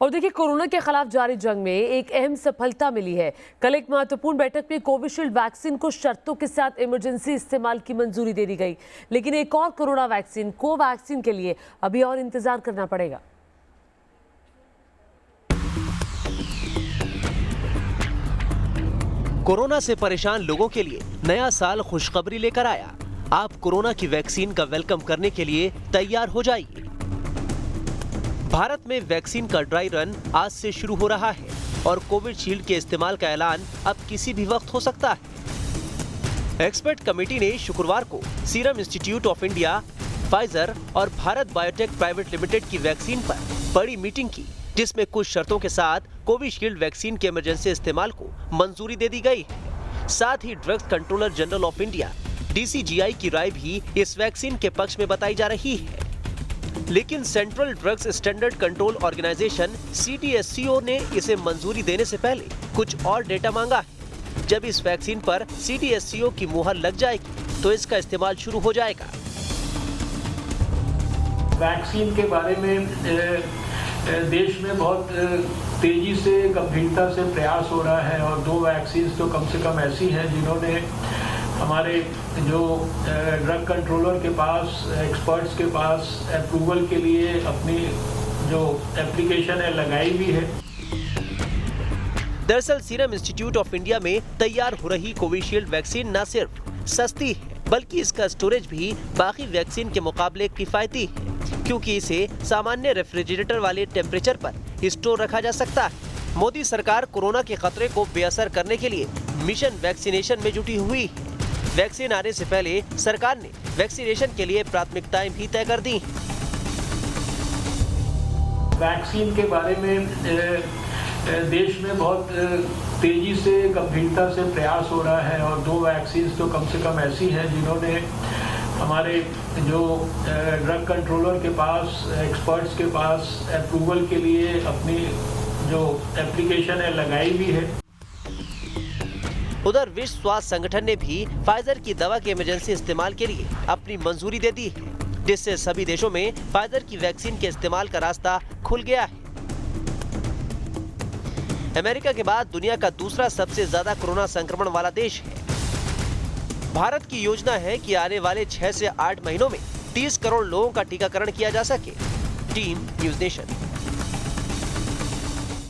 और देखिए, कोरोना के खिलाफ जारी जंग में एक अहम सफलता मिली है। कल एक महत्वपूर्ण बैठक में कोविशील्ड वैक्सीन को शर्तों के साथ इमरजेंसी इस्तेमाल की मंजूरी दे दी गई, लेकिन एक और कोरोना वैक्सीन कोवैक्सीन के लिए अभी और इंतजार करना पड़ेगा। कोरोना से परेशान लोगों के लिए नया साल खुशखबरी लेकर आया। आप कोरोना की वैक्सीन का वेलकम करने के लिए तैयार हो जाइए। भारत में वैक्सीन का ड्राई रन आज से शुरू हो रहा है और कोविशील्ड के इस्तेमाल का ऐलान अब किसी भी वक्त हो सकता है। एक्सपर्ट कमेटी ने शुक्रवार को serum institute of India, Pfizer और भारत बायोटेक प्राइवेट लिमिटेड की वैक्सीन पर बड़ी मीटिंग की, जिसमें कुछ शर्तों के साथ कोविशील्ड वैक्सीन के इमरजेंसी इस्तेमाल को मंजूरी दे दी गई है। साथ ही drugs controller general of India DCGI की राय भी इस वैक्सीन के पक्ष में बताई जा रही है। लेकिन Central Drugs Standard Control Organisation CDSCO ने इसे मंजूरी देने से पहले कुछ और डेटा मांगा है। जब इस वैक्सीन पर CDSCO की मुहर लग जाएगी तो इसका इस्तेमाल शुरू हो जाएगा। वैक्सीन के बारे में देश में बहुत तेजी से गंभीरता से प्रयास हो रहा है और 2 वैक्सीन तो कम से कम ऐसी हैं जिन्होंने हमारे जो ड्रग कंट्रोलर के पास, एक्सपर्ट्स के पास अप्रूवल के लिए अपनी जो एप्लीकेशन है लगाई भी है। दरअसल सीरम इंस्टीट्यूट ऑफ इंडिया में तैयार हो रही कोविशील्ड वैक्सीन न सिर्फ सस्ती है बल्कि इसका स्टोरेज भी बाकी वैक्सीन के मुकाबले किफायती है, क्योंकि इसे सामान्य रेफ्रिजरेटर वाले टेम्परेचर पर स्टोर रखा जा सकता है। मोदी सरकार कोरोना के खतरे को बेअसर करने के लिए मिशन वैक्सीनेशन में जुटी हुई है। वैक्सीन आने से पहले सरकार ने वैक्सीनेशन के लिए प्राथमिकताएं भी तय कर दी। वैक्सीन के बारे में देश में बहुत तेजी से गंभीरता से प्रयास हो रहा है और 2 वैक्सीन तो कम से कम ऐसी हैं जिन्होंने हमारे जो ड्रग कंट्रोलर के पास, एक्सपर्ट्स के पास अप्रूवल के लिए अपनी जो एप्लीकेशन है लगाई भी है। उधर विश्व स्वास्थ्य संगठन ने भी फाइजर की दवा के इमरजेंसी इस्तेमाल के लिए अपनी मंजूरी दे दी है, जिससे सभी देशों में फाइजर की वैक्सीन के इस्तेमाल का रास्ता खुल गया है। अमेरिका के बाद दुनिया का दूसरा सबसे ज्यादा कोरोना संक्रमण वाला देश है। भारत की योजना है कि आने वाले 6 से 8 महीनों में 30 करोड़ लोगों का टीकाकरण किया जा सके। Team news nation.